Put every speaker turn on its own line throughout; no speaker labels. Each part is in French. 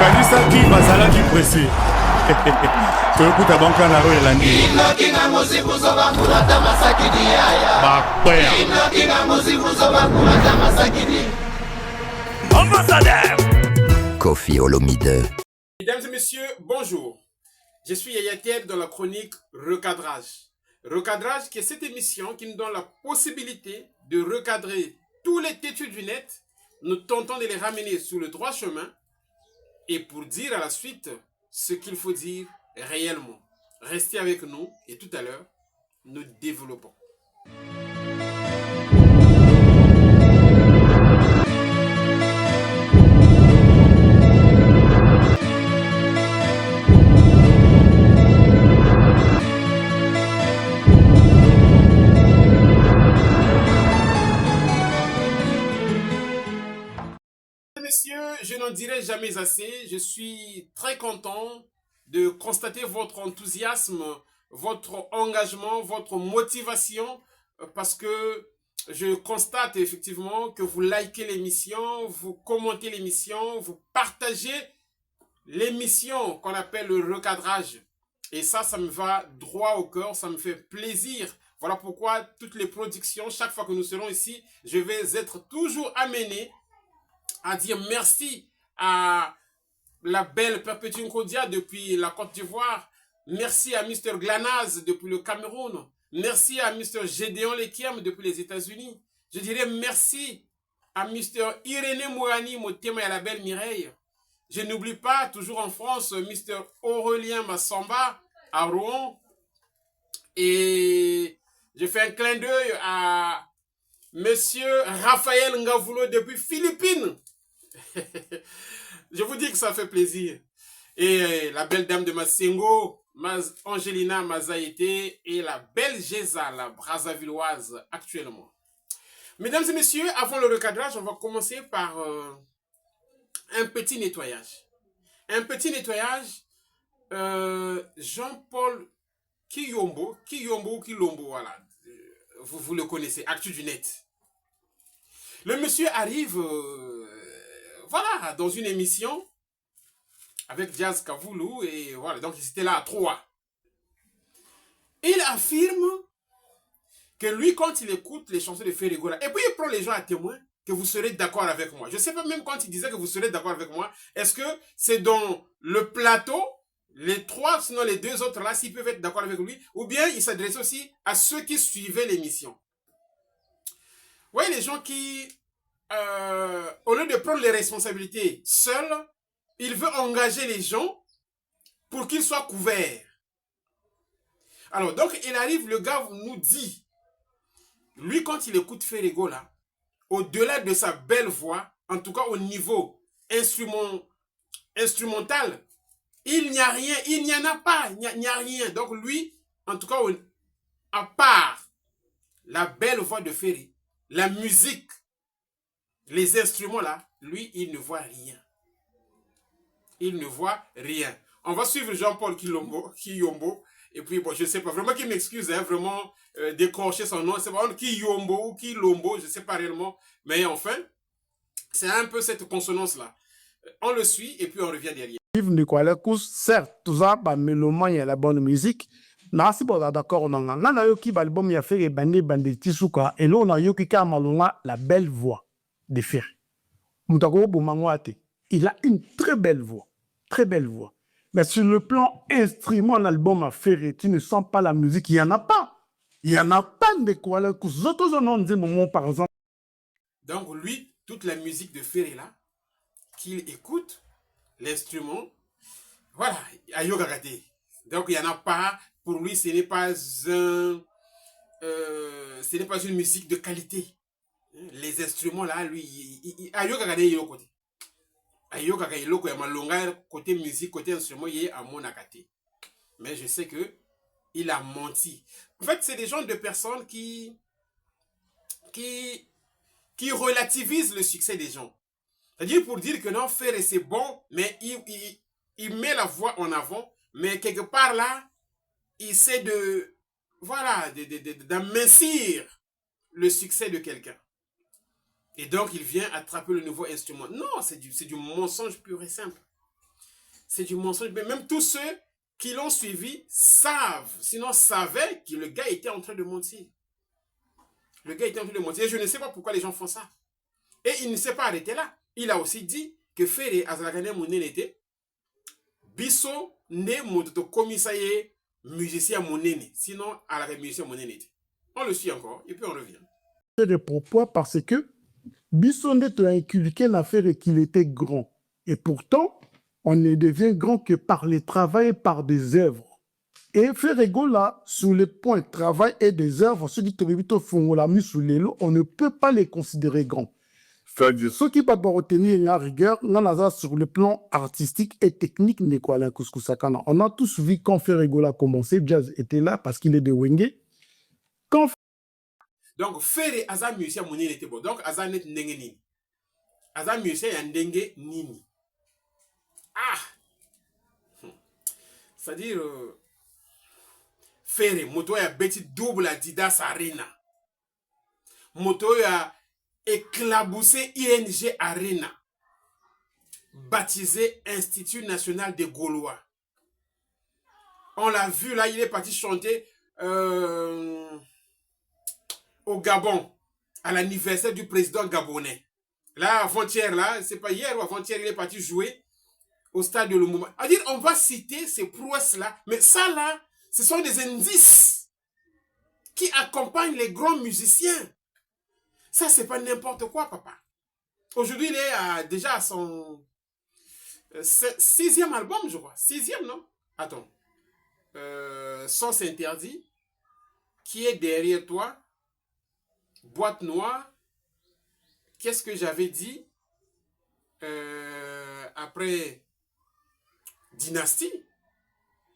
Kanisa qui bazala qui pressé. Toyokuta banka na ro elandi.
Kinga musibu zoba kulata masakidi yaya.
Bakwea.
Kinga musibu zoba kulata masakidi.
Ambassadeur.
Koffi Olomide.
Mesdames et messieurs, bonjour. Je suis Yaya Ted dans la chronique Recadrage. Recadrage qui est cette émission qui nous donne la possibilité de recadrer tous les têtus du net. Nous tentons de les ramener sur le droit chemin et pour dire à la suite ce qu'il faut dire réellement. Restez avec nous et tout à l'heure, nous développons. Messieurs, je n'en dirai jamais assez. Je suis très content de constater votre enthousiasme, votre engagement, votre motivation, parce que je constate effectivement que vous likez l'émission, vous commentez l'émission, vous partagez l'émission qu'on appelle le recadrage. Et ça me va droit au cœur, ça me fait plaisir. Voilà pourquoi toutes les productions, chaque fois que nous serons ici, je vais être toujours amené à dire merci à la belle Perpétue Nkodia depuis la Côte d'Ivoire. Merci à Mr. Glanaz depuis le Cameroun. Merci à Mr. Gédéon Lekiem depuis les États-Unis. Je dirais merci à Mr. Irénée Mourani Motema et à la belle Mireille. Je n'oublie pas, toujours en France, Mr. Aurélien Massamba à Rouen. Et je fais un clin d'œil à Monsieur Raphaël Ngavoulo depuis Philippines. Je vous dis que ça fait plaisir. Et la belle dame de Massengo, Angelina Mazaïté et la belle Géza, la Brazzavilloise actuellement. Mesdames et messieurs, avant le recadrage, on va commencer par un petit nettoyage. Un petit nettoyage, Jean-Paul Kiyombo, voilà. Vous le connaissez, Actu du Net. Le monsieur arrive, voilà, dans une émission avec Jazz Kavoulou et voilà, donc ils étaient là à trois. Il affirme que lui, quand il écoute les chansons de Ferregola, et puis il prend les gens à témoin, que vous serez d'accord avec moi. Je ne sais pas même quand il disait que vous serez d'accord avec moi, est-ce que c'est dans le plateau, les trois, sinon les deux autres là, s'ils peuvent être d'accord avec lui, ou bien il s'adresse aussi à ceux qui suivaient l'émission. Vous voyez, les gens qui, au lieu de prendre les responsabilités seuls, il veut engager les gens pour qu'ils soient couverts. Alors, donc, il arrive, le gars nous dit, lui, quand il écoute Ferregola, au-delà de sa belle voix, en tout cas au niveau instrumental, il n'y a rien, il n'y en a pas, il n'y a rien. Donc, lui, en tout cas, à part la belle voix de Ferré, la musique, les instruments là, lui, il ne voit rien. Il ne voit rien. On va suivre Jean-Paul Kiyombo. Et puis, bon, je ne sais pas, vraiment qu'il m'excuse, hein, vraiment, décrocher son nom. C'est pas Kiyombo ou Kilombo, je ne sais pas réellement. Mais enfin, c'est un peu cette consonance-là. On le suit et puis on revient derrière.
Certes, tout ça, il y a la bonne musique. Nasi bola d'accord nanga ngana yo ki album ya Ferré bande tisuka et là on a yo ki kamalonga la belle voix de Ferré. Mutako bomangwate. Il a une très belle voix, très belle voix. Mais sur le plan instrument l'album à Ferré, tu ne sens pas la musique, il y en a pas. Il y en a pas de quoi là que autres en ont dit moment par exemple.
Donc lui, toute la musique de Ferré là qu'il écoute, l'instrument, voilà, ayo gagate. Donc il y en a pas. Pour lui, ce n'est pas une musique de qualité. Les instruments là, lui, ayo gagate yo côté. Ayo gagate yo côté musique, côté instrument, il est à mon akate. Mais je sais que il a menti. En fait, c'est des gens de personnes qui relativisent le succès des gens. C'est-à-dire pour dire que non, Ferré c'est bon, mais il met la voix en avant, mais quelque part là, il essaie d'amincir le succès de quelqu'un. Et donc, il vient attraper le nouveau instrument. Non, c'est du mensonge pur et simple. C'est du mensonge. Mais même tous ceux qui l'ont suivi savent, sinon savaient que le gars était en train de mentir. Le gars était en train de mentir. Et je ne sais pas pourquoi les gens font ça. Et il ne s'est pas arrêté là. Il a aussi dit que Ferré Azalakane Mounenete, Bisso ne moto komisaye musicien Mounene. Sinon, à la musicien Mounenete. On le suit encore et puis on revient.
De pourquoi? Parce que Bissonnet a inculqué l'affaire et qu'il était grand. Et pourtant, on ne devient grand que par le travail et par des œuvres. Et Ferrego, là, sur le point de travail et des œuvres, ceux qui font la mise sur les lots, on ne peut pas les considérer grands. C'est-à-dire, ceux qui peuvent retenir la rigueur, là, sur le plan artistique et technique, on a tous vu quand Ferrego a commencé, Jazz était là parce qu'il est de Wenge.
Donc, Ferré Aza musicien Mounene était bon. Donc, Aza net ndenge nini. Aza musicien ya ndenge nini. Ah! C'est-à-dire, Ferré, moto ya beti double à Didas Arena. Moto ya éclaboussé ING Arena. Baptisé Institut National des Gaulois. On l'a vu là, il est parti chanter au Gabon, à l'anniversaire du président gabonais. Là, avant-hier, là, c'est pas hier ou avant-hier, il est parti jouer au stade de Lumumba. À dire, on va citer ces prouesses-là, mais ça, là, ce sont des indices qui accompagnent les grands musiciens. Ça, c'est pas n'importe quoi, papa. Aujourd'hui, il est déjà à son 6e album, je crois. 6e, non? Attends. Sens interdit. Qui est derrière toi? Boîte noire. Qu'est-ce que j'avais dit? Après Dynastie.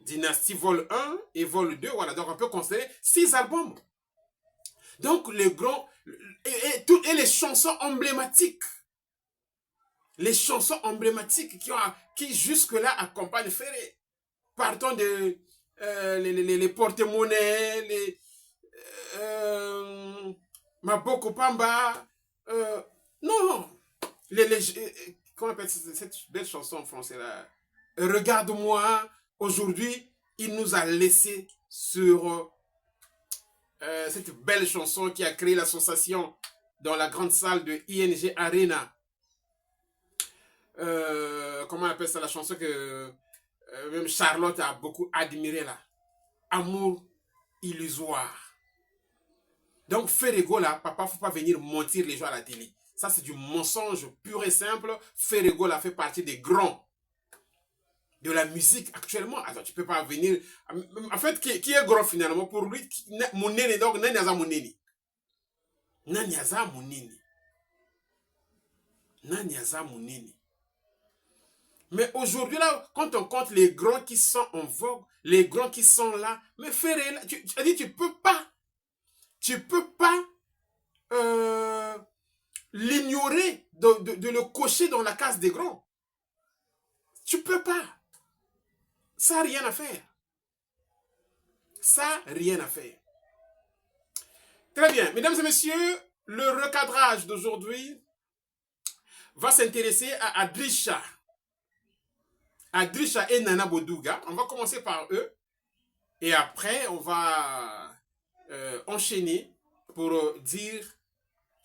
Dynastie vol 1 et vol 2. Voilà, donc on peut considérer 6 albums. Donc les grands... Et les chansons emblématiques. Les chansons emblématiques qui jusque-là accompagnent Ferré. Partons de les porte-monnaies, Maboko Pamba. Non. Comment on appelle cette belle chanson en français là? Regarde-moi. Aujourd'hui, il nous a laissé sur cette belle chanson qui a créé la sensation dans la grande salle de ING Arena. Comment on appelle ça, la chanson que même Charlotte a beaucoup admirée là. Amour illusoire. Donc Ferrego là, papa, faut pas venir mentir les gens à la télé. Ça c'est du mensonge pur et simple. Ferrego là fait partie des grands de la musique actuellement. Alors tu peux pas venir... En fait, qui est grand finalement? Pour lui, Mounene, donc Nanyaza Mounene. Nanyaza Mounene. Nanyaza Mounene. Mais aujourd'hui, là, quand on compte les grands qui sont en vogue, les grands qui sont là, mais Ferré, tu peux pas l'ignorer, de le cocher dans la case des grands. Tu peux pas. Ça n'a rien à faire. Ça, rien à faire. Très bien. Mesdames et messieurs, le recadrage d'aujourd'hui va s'intéresser à Adrisha. Adrisha et Nana Boduga. On va commencer par eux. Et après, on va enchaîner pour dire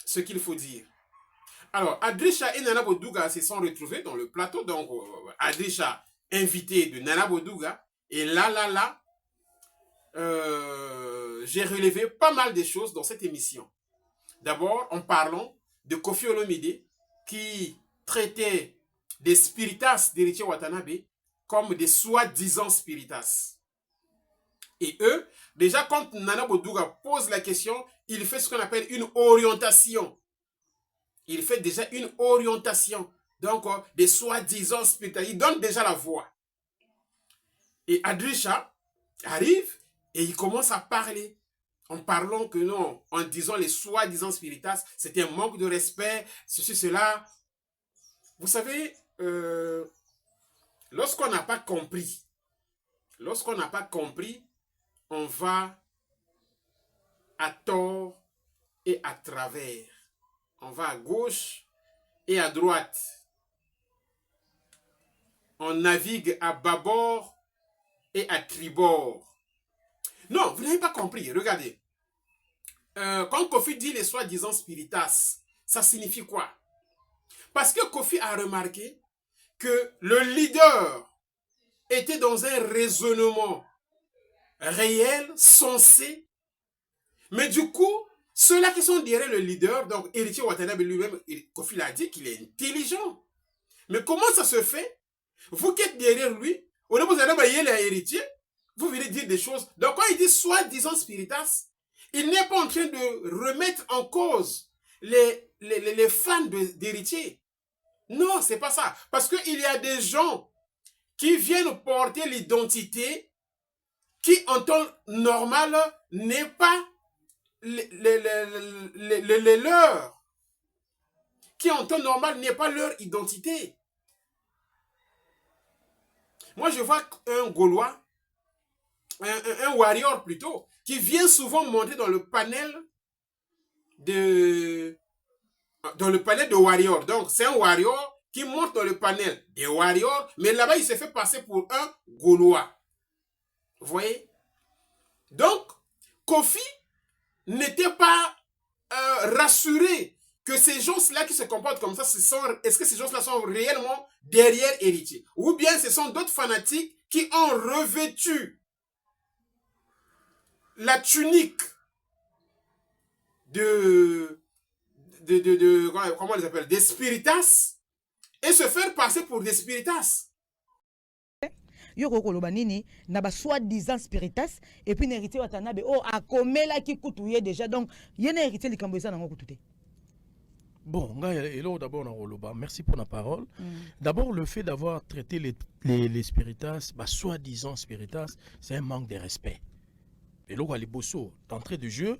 ce qu'il faut dire. Alors, Adrisha et Nana Boduga se sont retrouvés dans le plateau. Donc, Adrisha, invité de Nana Boduga. Et là, j'ai relevé pas mal de choses dans cette émission. D'abord, en parlant de Koffi Olomide, qui traitait des spiritas d'Héritier Watanabe comme des soi-disant spiritas. Et eux, déjà quand Nana Boduga pose la question, il fait ce qu'on appelle une orientation. Il fait déjà une orientation. Donc, des soi-disant spiritas. Il donne déjà la voix. Et Adrisha arrive et il commence à parler. En parlant que non, en disant les soi-disant spiritas, c'était un manque de respect, ceci, cela. Vous savez, lorsqu'on n'a pas compris, on va à tort et à travers. On va à gauche et à droite. on navigue à bâbord et à tribord. Non, vous n'avez pas compris. Regardez. Quand Kofi dit les soi-disant spiritas, ça signifie quoi? Parce que Kofi a remarqué que le leader était dans un raisonnement réel, sensé, mais du coup, ceux-là qui sont derrière le leader, donc Héritier Watanabe lui-même, Kofi l'a dit qu'il est intelligent. Mais comment ça se fait? Vous qui êtes derrière lui, au niveau de l'héritier, vous venez dire des choses. Donc quand il dit soi-disant spiritas, il n'est pas en train de remettre en cause les fans d'héritier. Non, c'est pas ça. Parce qu'il y a des gens qui viennent porter l'identité qui, en temps normal, n'est pas les leurs. Qui, en temps normal, n'est pas leur identité. Moi, je vois un Gaulois, un warrior plutôt, qui vient souvent monter dans le panel de warrior. Donc, c'est un warrior qui monte dans le panel des warriors, mais là-bas, il s'est fait passer pour un Gaulois. Vous voyez? Donc, Kofi n'était pas rassuré que ces gens-là qui se comportent comme ça, est-ce que ces gens-là sont réellement derrière Héritier? Ou bien ce sont d'autres fanatiques qui ont revêtu la tunique comment on les appelle, des spiritas, et se faire passer pour des spiritas.
Yoko koloba nini na ba soi-disant spiritas et puis Héritier Watanabe oh akomela ki kutuye déjà donc yena Héritier likambo eza nango kutute.
Bon, d'abord, merci pour la parole. D'abord, le fait d'avoir traité les spiritas, bah, soi-disant spiritas, c'est un manque de respect. Et là, les bosso, d'entrée de jeu,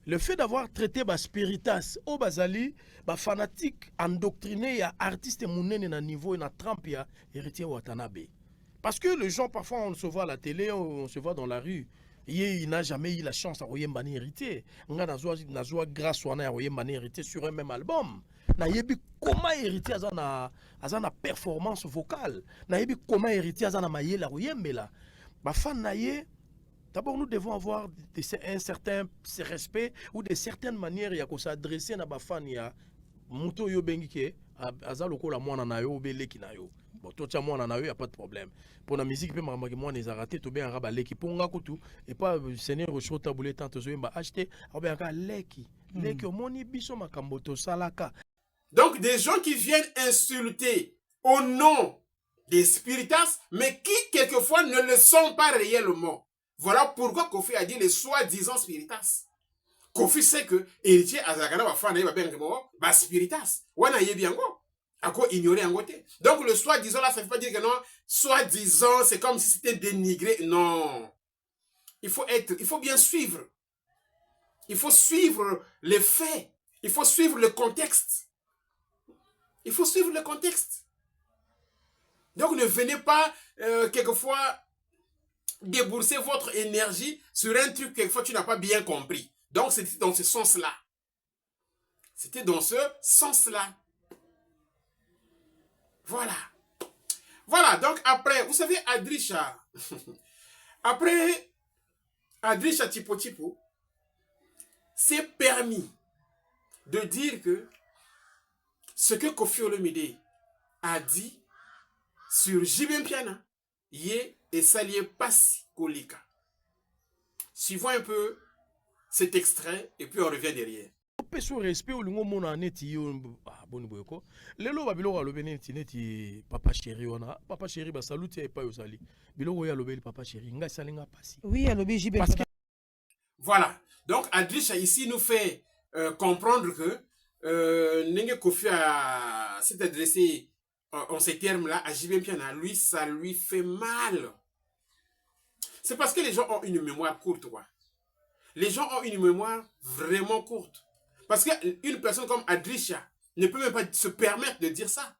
le fait d'avoir traité les spiritas, au bazali, bah, fanatique, endoctriné, il y a artiste mounene na niveau, il y a trempe, il y a Héritier Watanabe. Parce que les gens, parfois, on se voit à la télé, on se voit dans la rue. Il n'a jamais eu la chance de mbani hérité. On a grâce à mbani hérité sur un même album. Comment hérité a une performance vocale. Comment hérité a une la d'abord, nous devons avoir un certain respect ou de certaines manières à s'adresser à la fan. Il y a Muto Yobengi, Azaloko la moana na yo, Beleki na yo. Bon, toi, tu as moi, il n'y a pas de problème. Pour la musique, moi, on a raté, tu as un leki pour un et pas Seigneur au chaud taboulé tant que tu as acheté, un leki. Leki au moni biso makamboto salaka.
Donc, des gens qui viennent insulter au nom des spiritas, mais qui, quelquefois, ne le sont pas réellement. Voilà pourquoi Kofi a dit les soi-disant spiritas. Kofi sait que héritier Azagana va faire un spiritas. Wana yebiango. À quoi ignorer en côté. Donc le soi-disant là, ça ne veut pas dire que non, soi-disant, c'est comme si c'était dénigré. Non. Il faut bien suivre. Il faut suivre les faits. Il faut suivre le contexte. Il faut suivre le contexte. Donc ne venez pas quelquefois débourser votre énergie sur un truc que quelquefois tu n'as pas bien compris. Donc c'était dans ce sens-là. C'était dans ce sens-là. Voilà. Voilà, donc après, vous savez, Adrisha, après Adrisha Tipo Tipo, c'est permis de dire que ce que Kofi Olomide a dit sur Jibem Piana, Yé et Salié Passi Kolika. Suivons un peu cet extrait et puis on revient derrière.
Peso respect au lungo mona neti boni boyoko lelo ba biloko alobe neti papa chéri wana papa chéri ba saluti pa yo sali biloko ya lobeli papa chéri nga salinga pasi
Oui alobe jibe
parce que
voilà donc Adrisha ici nous fait comprendre que Nenge Kofi s'est adressé en ces termes là à Jibem Piana, lui ça lui fait mal. C'est parce que les gens ont une mémoire courte quoi. Les gens ont une mémoire vraiment courte. Parce qu'une personne comme Adrisha ne peut même pas se permettre de dire ça.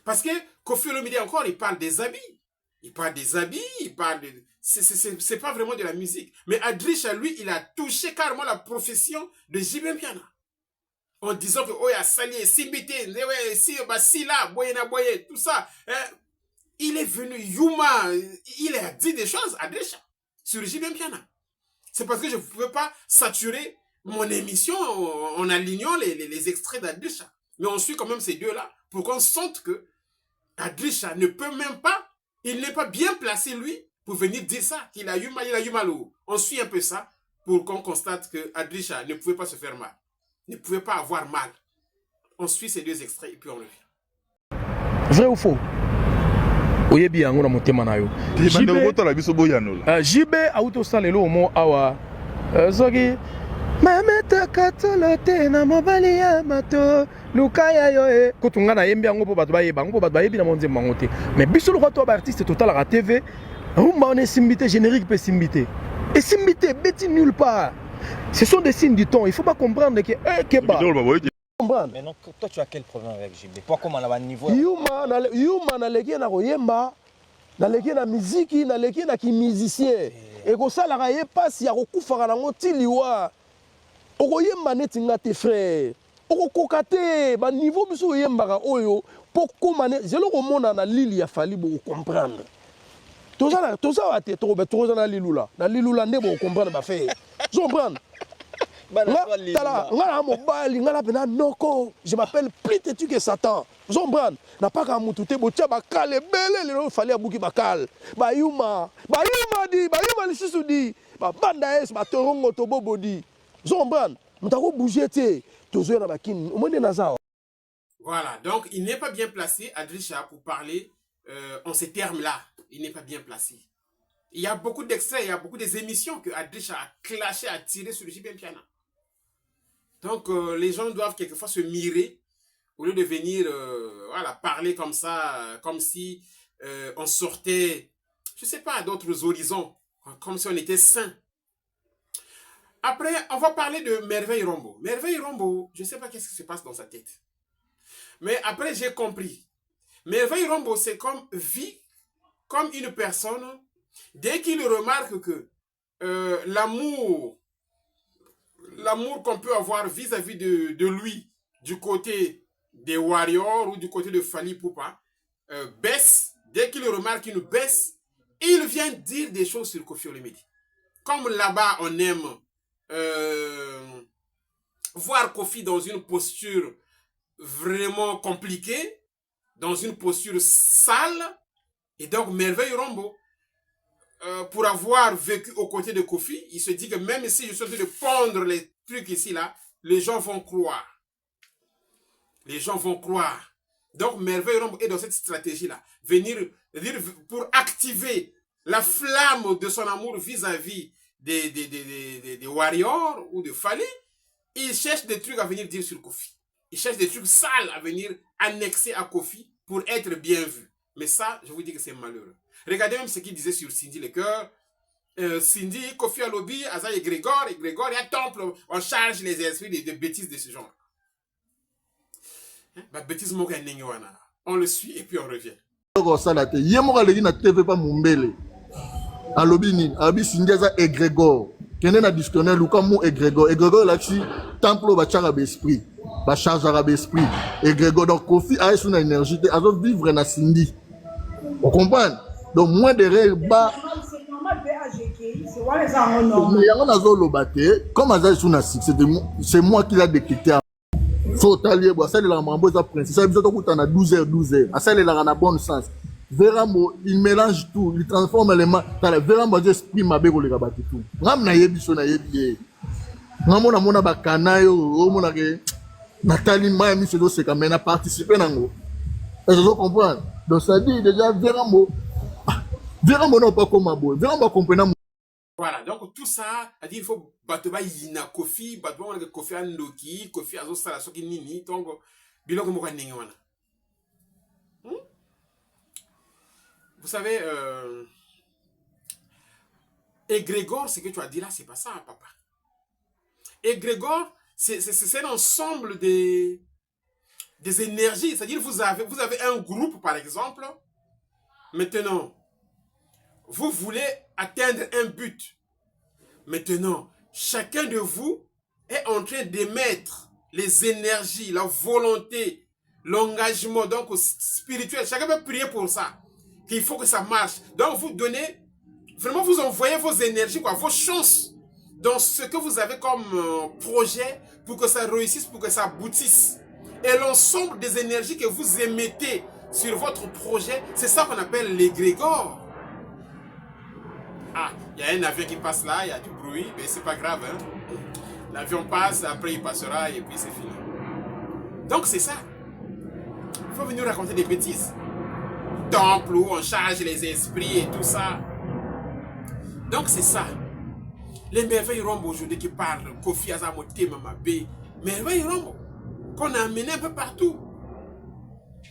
Parce que Kofi Olomide encore, il parle des habits. Il parle des habits, il parle de... C'est pas vraiment de la musique. Mais Adrisha, lui, il a touché carrément la profession de Jibem Piana. En disant que, oh, il y a sali, si bité, si là, boye na boye, tout ça. il est venu, Yuma, il a dit des choses à Adrisha sur JB Piana. C'est parce que je ne pouvais pas saturer mon émission en alignant les extraits d'Adrisha. Mais on suit quand même ces deux-là pour qu'on sente que Adrisha ne peut même pas, il n'est pas bien placé, lui, pour venir dire ça, qu'il a eu mal, il a eu mal au haut. On suit un peu ça pour qu'on constate que Adrisha ne pouvait pas se faire mal, ne pouvait pas avoir mal. On suit ces deux extraits et puis on revient.
Vrai ou faux? Oyebi yango na motema na yo. JB auto salelo mo awa. Zogi Mameta katolo te na mobali ya mato lukaya yo e kutunga na yembi yango po bato bayeba ngo po bato bayebi na monzemba ngo te. Mais biso le to ba artiste total à la TV, on est simbité générique pe simbité. Et simbité bêti nulle part. Ce sont des signes du temps, il faut pas comprendre que Keba.
Mais non, toi tu as quel problème avec JB? Pourquoi comment on a un niveau?
Yuma na leki na koyemba, na leki na muziki, na leki na ki musicien. Et ko sala ka ye passe ya kokufaka na ngoti liwa. Okoyemba neti nga te frère. Okokoka te ba niveau biso oyembaka oyo pokoma ne zelo komona na lili ya fali bo comprendre. Toza wa te toza na lilula. Na lilula nde bo comprendre ba fait. Je comprends. Je m'appelle plus têtu que Satan. Vous comprenez? N'a pas qu'à moutouter, botia bakal, belé, il fallait abouki bakal. Bayuma di, bayuma li sisou di. Ba banda es, ba torongo tobo bodi. Vous comprenez? Nous t'avons bougé, tozo na bakin. Au moins naza.
Voilà, donc il n'est pas bien placé, Adrisha, pour parler en ces termes-là. Il n'est pas bien placé. Il y a beaucoup d'extraits, il y a beaucoup d'émissions que Adrisha a clashé, a tiré sur le JB Piana. Donc, les gens doivent quelquefois se mirer au lieu de venir voilà, parler comme ça, comme si on sortait, je ne sais pas, d'autres horizons, comme si on était sain. Après, on va parler de Merveille Rombo. Merveille Rombo, je ne sais pas qu'est-ce qui se passe dans sa tête. Mais après, j'ai compris. Merveille Rombo, c'est comme vit comme une personne, dès qu'il remarque que l'amour qu'on peut avoir vis-à-vis de lui, du côté des Warriors ou du côté de Fally Ipupa, baisse, dès qu'il remarque une baisse, il vient dire des choses sur Koffi Olomide. Comme là-bas, on aime voir Koffi dans une posture vraiment compliquée, dans une posture sale, et donc Merveille Rombo, pour avoir vécu aux côtés de Koffi, il se dit que même si je suis en train de pondre les trucs ici, là, les gens vont croire. Les gens vont croire. Donc, Merveille Rombo est dans cette stratégie-là. Venir pour activer la flamme de son amour vis-à-vis des Warriors ou de Fally, il cherche des trucs à venir dire sur Koffi. Il cherche des trucs sales à venir annexer à Koffi pour être bien vu. Mais ça, je vous dis que c'est malheureux. Regardez même ce qu'il disait sur Cindy le cœur. Cindy, Koffi Alobi, Aza et Grégor, il y a temple, on charge les esprits de bêtises de ce genre. Bêtises, on le suit et puis on revient.
Alobi Abi Cindy Aza et Grégor. Kene na dictionnaire Luka mot et Grégor. Et Grégor là ci temple ba charge esprit, ba charge arabe esprit. Et Grégor donc Koffi a une énergie, azo vivre na Cindy. On comprend? Donc moins de rêves bas. Comme c'est moi qui l'a détecté. Faut t'allier, ça la mambo ça princesse. Ça besoin de à 12h. Ça il a bon sens. Vraiment, il mélange tout, il transforme les mains. Vraiment, esprit m'a bégo les gabati tout. Ngam na yebi so na yebi. Ngamo na mona bakana yo, o mona ke Nathalie m'a mis sur ce caméra participer nango. Et je comprends. Donc ça dit déjà vraiment non pas comme abo, vraiment comprendre.
Voilà, donc tout ça, a dit il faut batoba yina Koffi, batoba on Koffi andoki, Koffi azo sala soki nini, donc biloko moko ndenge wana. Vous savez, Égrégore, ce que tu as dit là, c'est pas ça, papa. Égrégore, c'est l'ensemble des énergies. C'est-à-dire, vous avez un groupe, par exemple. Maintenant, vous voulez atteindre un but. Maintenant, chacun de vous est en train d'émettre les énergies, la volonté, l'engagement donc spirituel. Chacun peut prier pour ça. qu'il faut que ça marche. Donc, vous donnez, vraiment, vous envoyez vos énergies, quoi, vos chances dans ce que vous avez comme projet pour que ça réussisse, pour que ça aboutisse. Et l'ensemble des énergies que vous émettez sur votre projet, c'est ça qu'on appelle l'égrégore. Ah, il y a un avion qui passe là, il y a du bruit, mais c'est pas grave. Hein? L'avion passe, après il passera et puis c'est fini. Donc c'est ça. Il faut venir raconter des bêtises. Temple où on charge les esprits et tout ça. Donc c'est ça. Les merveilles Rombo aujourd'hui qui parlent, Kofi Azamote, Mamabé, merveilles Rombo, qu'on a amené un peu partout.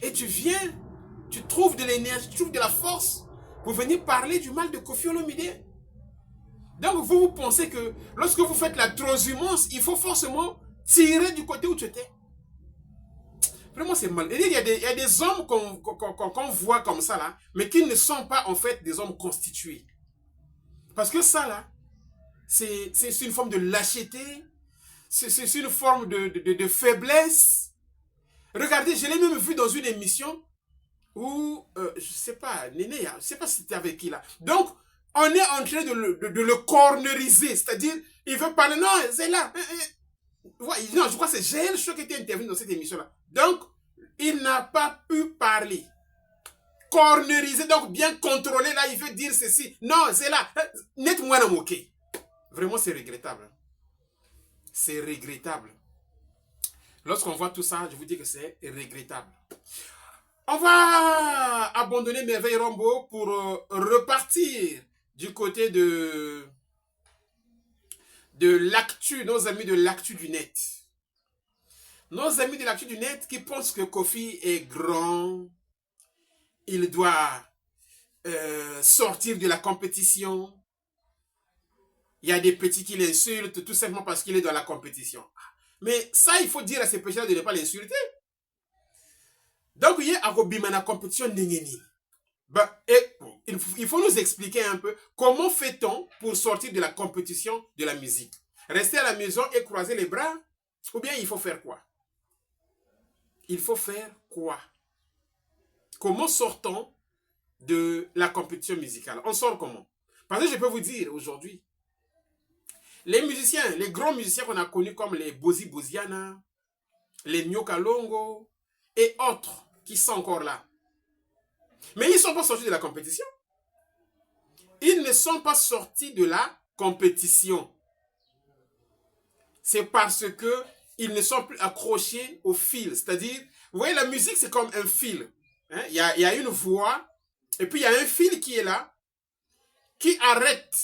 Et tu viens, tu trouves de l'énergie, tu trouves de la force pour venir parler du mal de Kofi Olomide. Donc vous pensez que lorsque vous faites la transhumance, il faut forcément tirer du côté où tu étais. Vraiment c'est mal. Il y a des hommes qu'on voit comme ça là, mais qui ne sont pas en fait des hommes constitués. Parce que ça là, c'est une forme de lâcheté, c'est une forme de faiblesse. Regardez, je l'ai même vu dans une émission où, je sais pas, Néné, je sais pas si c'était avec qui là. Donc, on est en train de le corneriser, c'est-à-dire, il veut parler, non, c'est là. Non, je crois que c'est GL Show qui était intervenu dans cette émission-là. Donc, il n'a pas pu parler. Corneriser, donc bien contrôlé, là, il veut dire ceci. Non, c'est là. Net-moi la moquer. Vraiment, c'est regrettable. C'est regrettable. Lorsqu'on voit tout ça, je vous dis que c'est regrettable. On va abandonner Merveille Rombo pour repartir du côté de l'actu, nos amis de l'actu du net. Nos amis de l'actu du net qui pensent que Kofi est grand, il doit sortir de la compétition. Il y a des petits qui l'insultent tout simplement parce qu'il est dans la compétition. Mais ça, il faut dire à ces petits-là de ne pas l'insulter. Donc, il y a la compétition d'Ingeni. Il faut nous expliquer un peu comment fait-on pour sortir de la compétition de la musique. Rester à la maison et croiser les bras? Ou bien il faut faire quoi? Il faut faire quoi? Comment sort-on de la compétition musicale? On sort comment? Parce que je peux vous dire aujourd'hui, les musiciens, les grands musiciens qu'on a connus comme les Bozi Boziana, les Nyoka Longo et autres qui sont encore là. Mais ils ne sont pas sortis de la compétition. Ils ne sont pas sortis de la compétition. C'est parce que ils ne sont plus accrochés au fil. C'est-à-dire, vous voyez, la musique, c'est comme un fil. Hein? Il y a une voix, et puis il y a un fil qui est là, qui arrête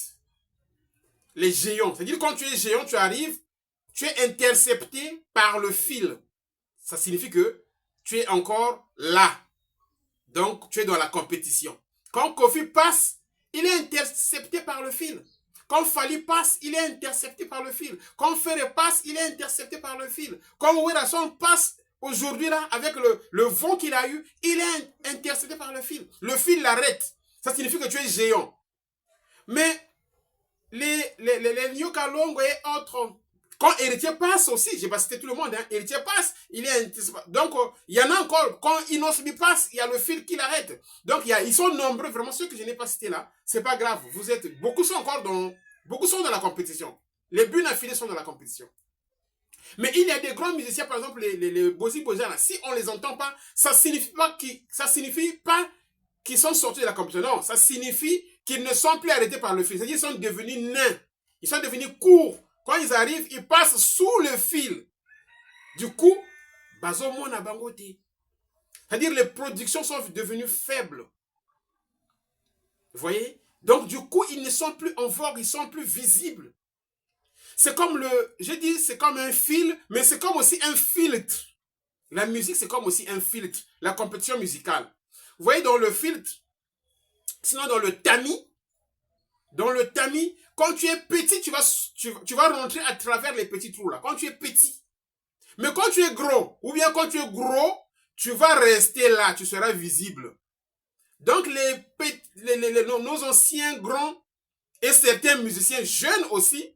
les géants. C'est-à-dire, quand tu es géant, tu arrives, tu es intercepté par le fil. Ça signifie que tu es encore là. Donc, tu es dans la compétition. Quand Kofi passe, il est intercepté par le fil. Quand Fali passe, il est intercepté par le fil. Quand Ferre passe, il est intercepté par le fil. Quand Ouerasson passe, aujourd'hui là, avec le vent qu'il a eu, il est intercepté par le fil. Le fil l'arrête. Ça signifie que tu es géant. Mais les Nyoka Longo et autres, quand Héritier passe aussi, je vais pas citer tout le monde, hein, Héritier passe, il est donc il y en a encore, quand Inosbi passe, il y a le fil qui l'arrête. Donc ils sont nombreux, vraiment ceux que je n'ai pas cités là, c'est pas grave, beaucoup sont dans la compétition. Les buts affilés sont dans la compétition. Mais il y a des grands musiciens, par exemple les Bozi Bozana, si on les entend pas, ça signifie pas qu'ils sont sortis de la compétition. Non, ça signifie qu'ils ne sont plus arrêtés par le fil. C'est-à-dire qu'ils sont devenus nains, ils sont devenus courts. Quand ils arrivent, ils passent sous le fil. Du coup, c'est-à-dire les productions sont devenues faibles. Vous voyez? Donc du coup, ils ne sont plus en vogue, ils sont plus visibles. C'est comme c'est comme un fil, mais c'est comme aussi un filtre. La musique, c'est comme aussi un filtre. La compétition musicale. Vous voyez, dans le filtre, sinon dans le tamis, quand tu es petit, tu vas rentrer à travers les petits trous là. Quand tu es petit. Mais quand tu es gros, ou bien quand tu es gros, tu vas rester là, tu seras visible. Donc nos anciens grands et certains musiciens jeunes aussi,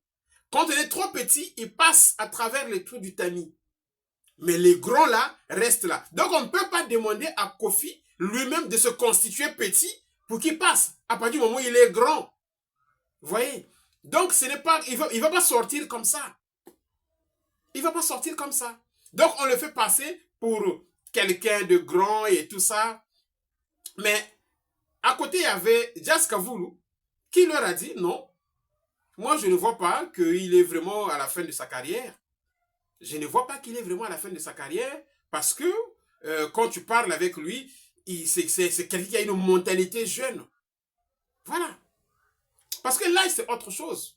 quand on est trop petit, ils passent à travers les trous du tamis. Mais les grands là restent là. Donc on ne peut pas demander à Kofi lui-même de se constituer petit pour qu'il passe. À partir du moment où il est grand. Vous voyez? Donc, ce n'est pas, il va pas sortir comme ça. Il va pas sortir comme ça. Donc, on le fait passer pour quelqu'un de grand et tout ça. Mais, à côté, il y avait Jazz Kavoulou qui leur a dit non. Moi, je ne vois pas qu'il est vraiment à la fin de sa carrière. Je ne vois pas qu'il est vraiment à la fin de sa carrière parce que quand tu parles avec lui, c'est quelqu'un qui a une mentalité jeune. Voilà. Parce que là, c'est autre chose.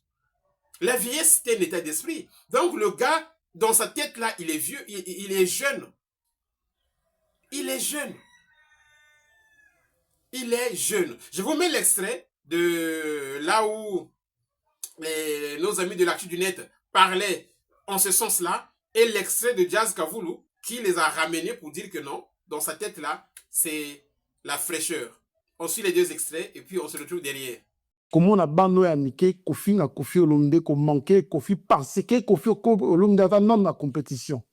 La vieillesse, c'est un état d'esprit. Donc, le gars, dans sa tête, là, il est vieux, il est jeune. Il est jeune. Il est jeune. Je vous mets l'extrait de là où nos amis de l'actu du net parlaient en ce sens-là et l'extrait de Jazz Kavoulou qui les a ramenés pour dire que non, dans sa tête-là, c'est la fraîcheur. On suit les deux extraits et puis on se retrouve derrière.
Comment on a bando ya Nike, Kofi na Kofi Olomide, ko manqué Kofi parce que Kofi Olomide a non la compétition.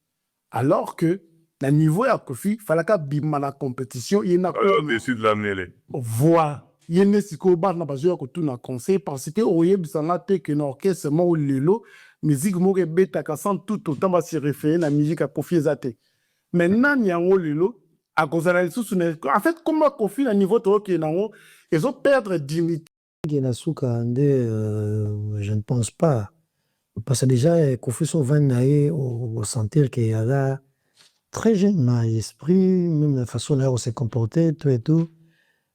Alors que, le niveau ya Kofi, fallait qu'à bima la compétition, il y a
Décide de l'amener.
voix. Il y a une siko bat na bazo ya kotu na conseil parce que oye bisanga te que na orchestre mo lelo, musique mo ke beta ka sans tout autant va se référer la musique à Kofi ezate. Maintenant, il y a un lelo, à cause de la en fait, comme Kofi na niveau to ke na ils ont perdre dignité.
Genasuka, je ne pense pas. Parce que déjà, Kofi Sovan au sentir qu'il y a là très jeune dans l'esprit, même la façon dont on s'est comporté, tout et tout.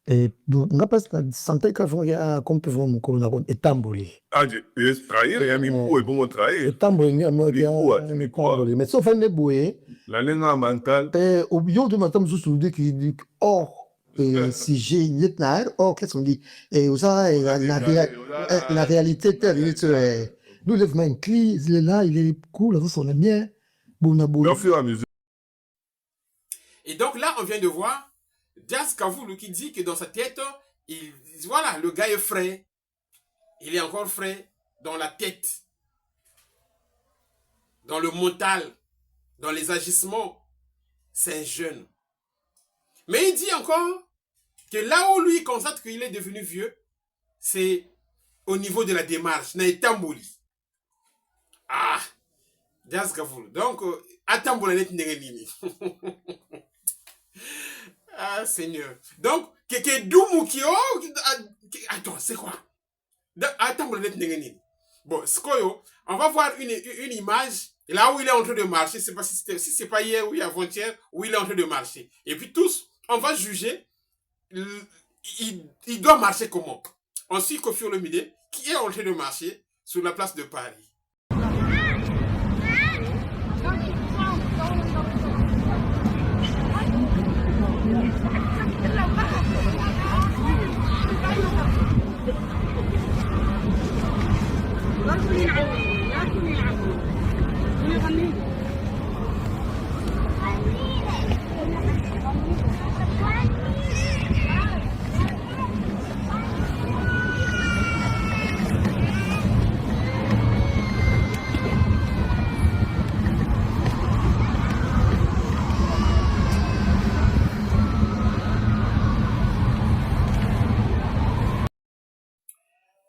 Et on n'a pas senti qu'il y a comme peut voir mon colonel et tamboli.
Ah, je trahir, il y a mis pour bon trahir.
Et tamboli, mais sauf un éboué.
La langue mentale.
Au milieu de ma table, je me dis qu'il dit, oh, si j'ai une lettre, oh, qu'est-ce qu'on dit? Et ça, la réalité, nous, le même cli, il est là, il est cool, on aime bien.
Au fur et à mesure.
Et donc là, on vient de voir Jazz Kavoulou qui dit que dans sa tête, voilà, le gars est frais. Il est encore frais dans la tête, dans le mental, dans les agissements. C'est un jeune. Mais il dit encore que là où lui constate qu'il est devenu vieux, c'est au niveau de la démarche. Naitamboli. Ah, Jazz Kavoulou. Donc, Atambola n'est nini. Ah, Seigneur. Donc, attends, c'est quoi? Attends, bon, Skoyo, on va voir une image, là où il est en train de marcher, c'est pas si c'est pas hier ou avant-hier, où il est en train de marcher. Et puis tous, on va juger, il doit marcher comment? Ensuite, Kofi Olomide, qui est en train de marcher sur la place de Paris.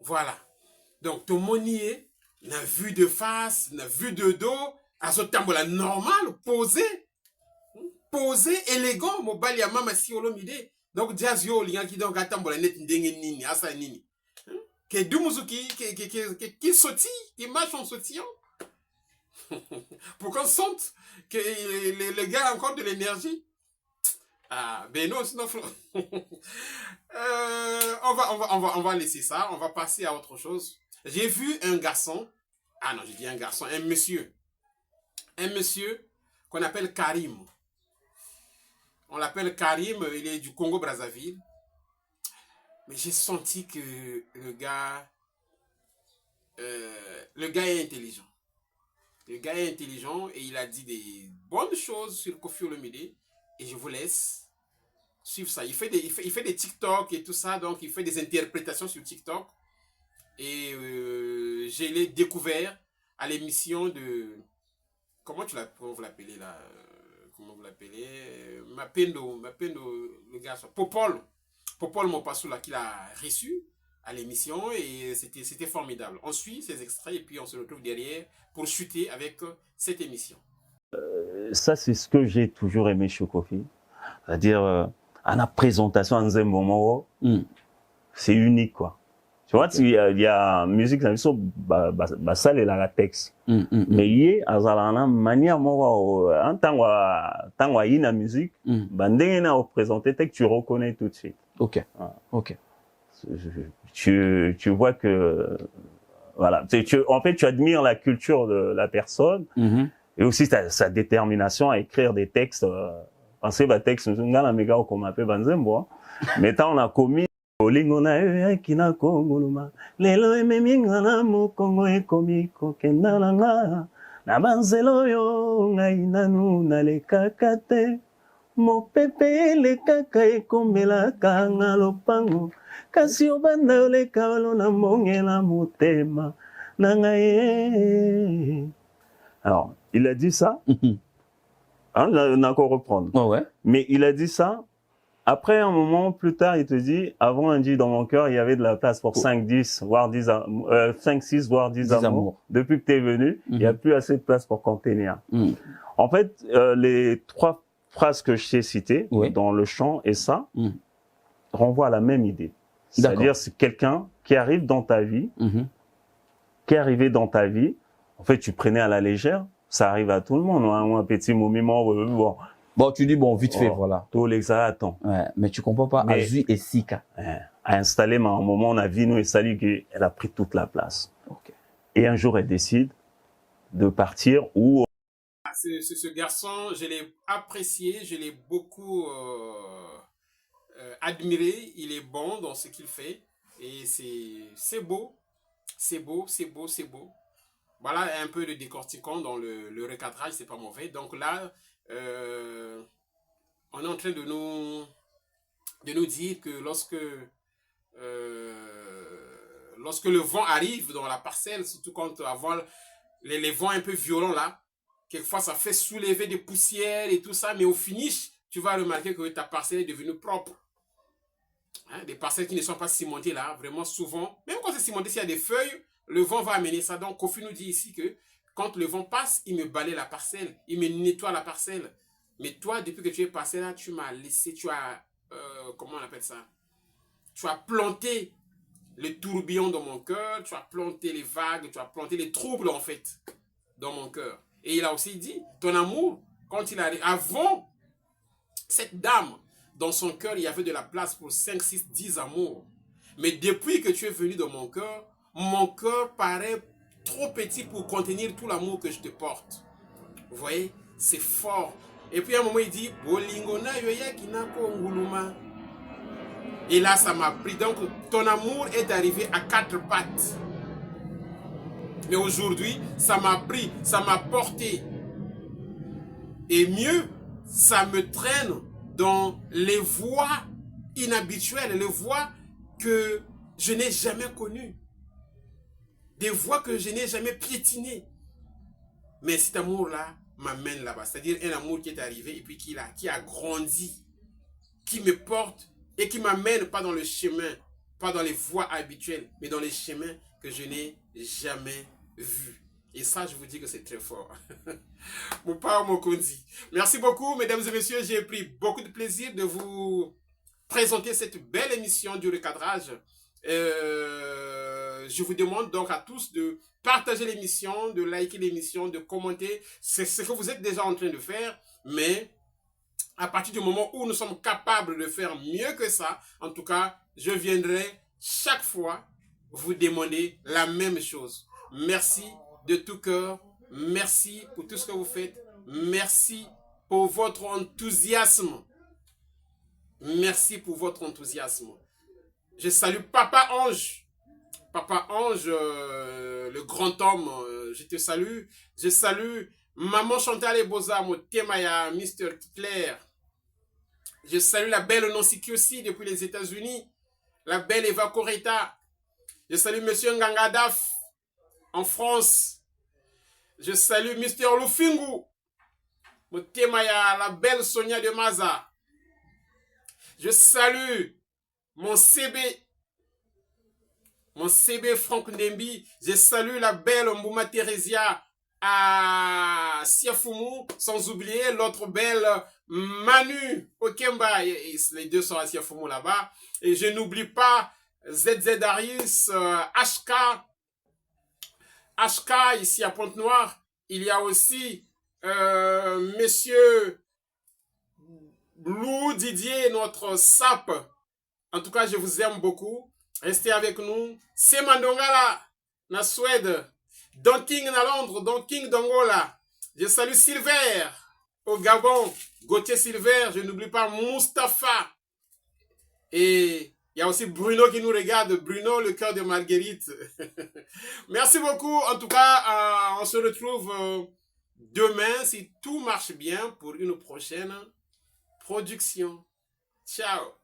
Voilà. Donc, ton monier n'a vu de face, n'a vu de dos, à ce tambola normal, posé, élégant, mobile ya mama si Olomide. Donc, jazz yo lian qui donc tambola net ndenge nini, asa nini. Que Dumuzuki, qui sautille, qui marche en sautillant. Pour qu'on sente que le gars a encore de l'énergie. Ah, ben non, sinon, on va laisser ça, on va passer à autre chose. J'ai vu un garçon, ah non, j'ai dit un garçon, un monsieur qu'on appelle Karim. On l'appelle Karim, il est du Congo-Brazzaville. Mais j'ai senti que le gars est intelligent. Le gars est intelligent et il a dit des bonnes choses sur Kofi Olomide. Et je vous laisse suivre ça. Il fait des TikTok et tout ça. Donc, il fait des interprétations sur TikTok. Et je l'ai découvert à l'émission de... Comment vous l'appelez là? comment vous l'appelez, Mapendo, le garçon, Popol Mopassoula qui l'a reçu à l'émission et c'était formidable. On suit ces extraits et puis on se retrouve derrière pour chuter avec cette émission.
Ça, c'est ce que j'ai toujours aimé chez Kofi. C'est-à-dire, à la présentation, en un moment, c'est unique, quoi. Tu vois, il y a musique, ça, c'est la texte. Mais il y a une manière, en tant que la musique, présenté, tu reconnais tout de suite.
Ok. Ok.
Tu vois que, voilà. En fait, tu admires la culture de la personne et aussi sa détermination à écrire des textes. Pensez, texte, mais tant on a commis Olingo na yo kina kongoluma lelo ememinga na mokongo ekomi kokenda na nga na banzelo yo ngai nanu nalekaka te mopepe elekaka ekomelaka nga lopango kasi obanda oleka olo na mbongela motema na ngai. Alors, il a dit ça. On a encore reprendre.
Oh ouais.
Mais il a dit ça. Après, un moment plus tard, il te dit, avant, on dit, dans mon cœur, il y avait de la place pour 5, 10, voire 10, 5, 6, voire 10 amours. Depuis que tu es venu, il n'y a plus assez de place pour contenir. En fait, les 3 phrases que je t'ai citées, dans le chant et ça, renvoient à la même idée. C'est-à-dire, c'est quelqu'un qui arrive dans ta vie, qui est arrivé dans ta vie. En fait, tu prenais à la légère. Ça arrive à tout le monde, hein, un petit moment,
bon, tu dis, bon, vite fait, voilà.
Tout l'exaton.
Ouais, mais tu comprends pas, Azu et Sika.
À installer, mais à un moment, on a vu, nous, et Sali, qu'elle a pris toute la place.
Okay.
Et un jour, elle décide de partir où...
Ce garçon, je l'ai apprécié, je l'ai beaucoup admiré. Il est bon dans ce qu'il fait. Et c'est beau. C'est beau, c'est beau, c'est beau. Voilà un peu de décortiquant dans le recadrage, c'est pas mauvais. Donc là, on est en train de nous dire que lorsque le vent arrive dans la parcelle, surtout quand avant les vents un peu violents là, quelquefois ça fait soulever des poussières et tout ça, mais au finish, tu vas remarquer que ta parcelle est devenue propre. Hein, des parcelles qui ne sont pas cimentées là, vraiment souvent, même quand c'est cimenté, s'il y a des feuilles, le vent va amener ça. Donc, Kofi nous dit ici que quand le vent passe, il me balaye la parcelle, il me nettoie la parcelle. Mais toi, depuis que tu es passé là, tu m'as laissé, tu as, comment on appelle ça? Tu as planté les tourbillons dans mon cœur, tu as planté les vagues, tu as planté les troubles en fait dans mon cœur. Et il a aussi dit, ton amour, quand il arrive, avant cette dame, dans son cœur, il y avait de la place pour 5, 6, 10 amours. Mais depuis que tu es venu dans mon cœur paraît trop petit pour contenir tout l'amour que je te porte. Vous voyez, c'est fort. Et puis à un moment, il dit, et là, ça m'a pris. Donc, ton amour est arrivé à 4 pattes. Mais aujourd'hui, ça m'a pris, ça m'a porté. Et mieux, ça me traîne dans les voies inhabituelles, les voies que je n'ai jamais connues. Des voies que je n'ai jamais piétinées. Mais cet amour-là m'amène là-bas. C'est-à-dire un amour qui est arrivé et puis qui a grandi, qui me porte et qui m'amène pas dans le chemin, pas dans les voies habituelles, mais dans les chemins que je n'ai jamais vus. Et ça, je vous dis que c'est très fort. Mon père Mokondi. Merci beaucoup, mesdames et messieurs. J'ai pris beaucoup de plaisir de vous présenter cette belle émission du recadrage. Je vous demande donc à tous de partager l'émission, de liker l'émission, de commenter. C'est ce que vous êtes déjà en train de faire. Mais à partir du moment où nous sommes capables de faire mieux que ça, en tout cas, je viendrai chaque fois vous demander la même chose. Merci de tout cœur. Merci pour tout ce que vous faites. Merci pour votre enthousiasme. Merci pour votre enthousiasme. Je salue Papa Ange. Papa Ange, le grand homme, je te salue. Je salue Maman Chantal et Boza, Motemaya, Mr. Claire. Je salue la belle Nancy Kiosi depuis les États-Unis. La belle Eva Coreta. Je salue Monsieur Motemaya, la belle Sonia de Maza. Je salue mon CB Franck Nembi. Je salue la belle Mbouma Theresia à Siafoumou, sans oublier l'autre belle Manu Okemba. Les deux sont à Siafoumou là-bas. Et je n'oublie pas ZZ Darius, HK ici à Pointe-Noire. Il y a aussi Monsieur Blue Didier, notre SAP. En tout cas, je vous aime beaucoup. Restez avec nous. C'est Mandongala, na Suède. Don King na Londres, Don King d'Angola. Je salue Silver au Gabon. Gauthier Silver, je n'oublie pas Mustapha. Et il y a aussi Bruno qui nous regarde. Bruno, le cœur de Marguerite. Merci beaucoup. En tout cas, on se retrouve demain, si tout marche bien, pour une prochaine production. Ciao.